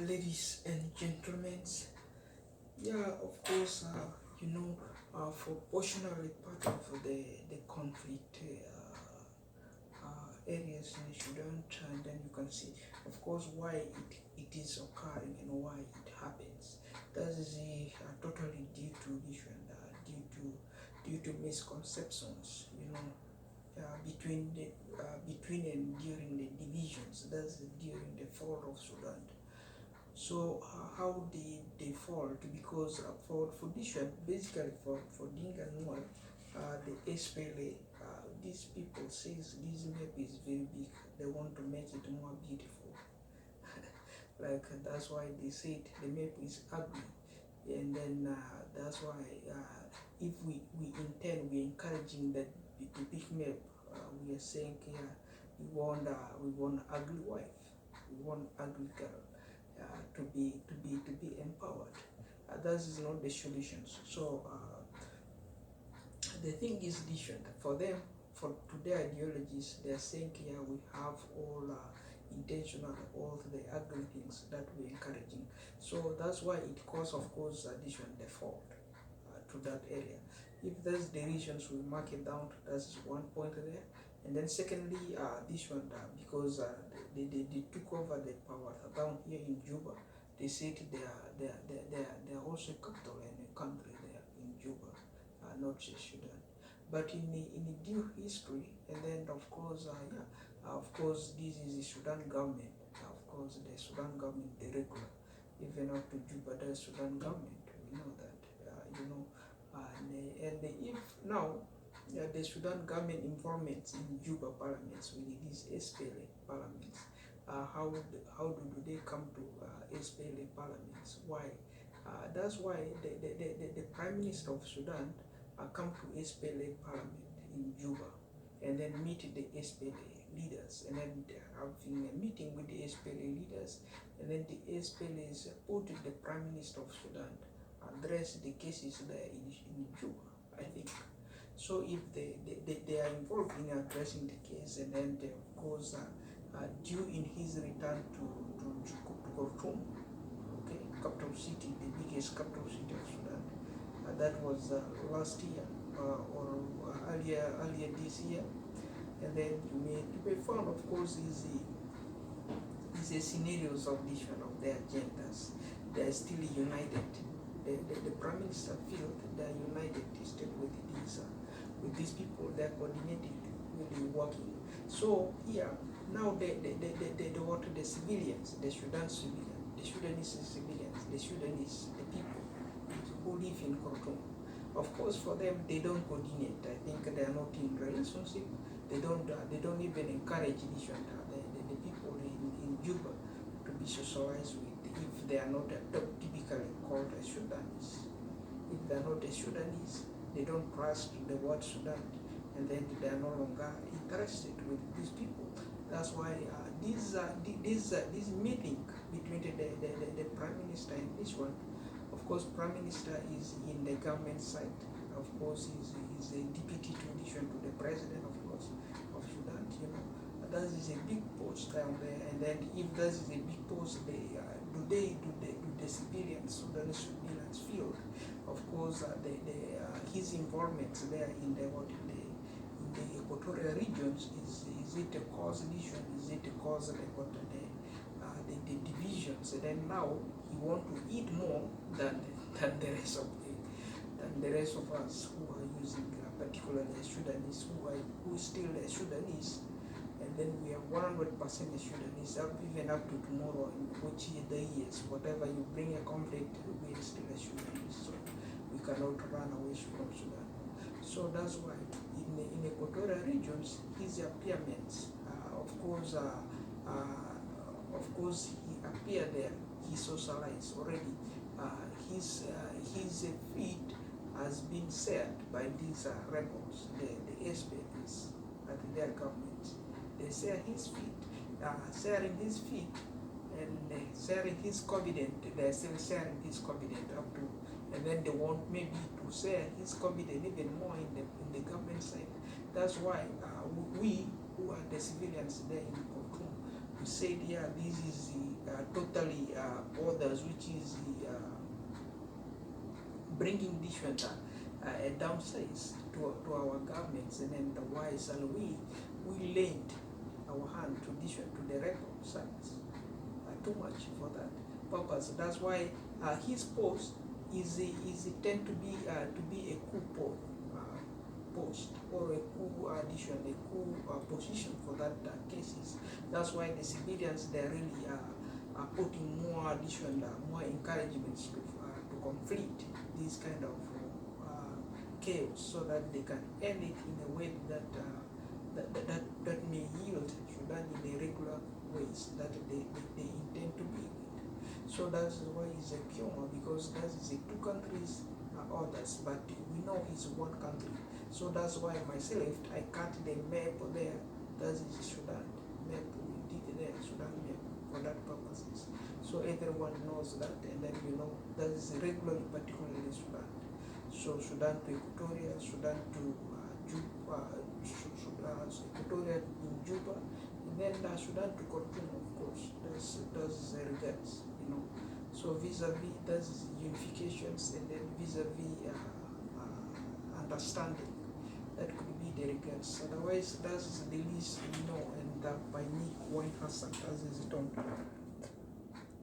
Ladies and gentlemen, yeah, of course, for portionally part of the conflict areas in Sudan, and then you can see, of course, why it is occurring and why it happens. That is totally due to vision, due to misconceptions, between and during the divisions. That's during the fall of Sudan. So how they fall? Because for this one, basically for Dinka-NUER, the SPLA, these people says this map is very big. They want to make it more beautiful. Like that's why they said the map is ugly, and then that's why if we intend, we encouraging that the big map. We are saying here we want ugly wife, we want ugly girl. To be empowered. That is not the solutions. So the thing is different for them. For to their ideologies, they are saying here we have all intentional, all the ugly things that we're encouraging. So that's why it causes, of course, addition default to that area. If there's the regions, we mark it down. That's one point there. And then secondly, this one, because they took over the power down here in Juba. They said they are also capital and a country there in Juba, not just Sudan. But in the due history, and then of course, of course, this is the Sudan government. Of course, the Sudan government, the regular, even up to Juba, the Sudan government. We know that, and if now. The Sudan government involvement in Juba parliaments with these SPLA parliaments. How do they come to SPLA parliaments? Why? That's why the Prime Minister of Sudan come to SPLA parliament in Juba and then meet the SPLA leaders, and then having a meeting with the SPLA leaders, and then the SPLAs put the Prime Minister of Sudan address the cases there in Juba, I think. So if they are involved in addressing the case, and then they, of course, due in his return to Khartoum, okay, capital city, the biggest capital city of Sudan, that was last year or earlier this year, and then you may find, of course, is the scenarios of different of their agendas. They are still united. The Prime Minister feel they are united still with these people. They are coordinated, really working. So here now the civilians, the Sudan civilian, the Sudanese civilians, the Sudanese, the people who live in Khartoum. Of course, for them they don't coordinate. I think they are not in relationship. They don't even encourage the people in Juba to be socialized with, if they are not typically called a Sudanese. If they are not a Sudanese, they don't trust the word Sudan, and then they are no longer interested with these people. That's why this meeting between the Prime Minister and this one, of course, Prime Minister is in the government side. Of course, is a deputy to the president, of course, of Sudan. That is a big post down there. And then if that is a big post, do the civilians, Sudanese civilians feel, of course, his involvement there in the equatorial regions is it a cause issue? Is it a cause of the divisions? And then now he want to eat more than the rest of us who are using, particularly Sudanese, who still Sudanese. And then we are 100% Sudanese, even up to tomorrow, in which the years, whatever you bring a conflict, we are still a Sudanese. So we cannot run away from Sudan. So that's why in equatorial regions, his appearance, of course, he appeared there. He socialized already. His feet has been shared by these rebels, the SPLAs, at their government. They share his feet, sharing his feet, and sharing his confidence. They're still sharing his confidence up to, and then they want maybe to share his confidence even more in the government side. That's why we who are the civilians there in Khartoum, we said, yeah, this is totally borders, which is bringing different downsides to our governments, and then the wise, and we lend our hand to the rebel sides too much for that purpose. That's why his post is tend to be a coup post, or a coup addition, a coup position for that cases. That's why the civilians, they're really are putting more addition, more encouragements to complete this kind of chaos, so that they can end it in a way that may yield Sudan in a regular ways that they intend to be. So that's why it's a cure, because that is a two countries orders, but we know it's one country. So that's why myself, I cut the map there. That is Sudan map. We did there Sudan map for that purposes. So everyone knows that, and then that is regularly, particularly Sudan. So Sudan to Equatoria, Sudan to Juba, Equatoria in Juba, and then Sudan to Khartoum, of course. That's regards, So vis-a-vis, that's unifications, and then vis-a-vis understanding. That could be the regards. Otherwise, that's the least and by Nick Wayne Hassan, as is it on.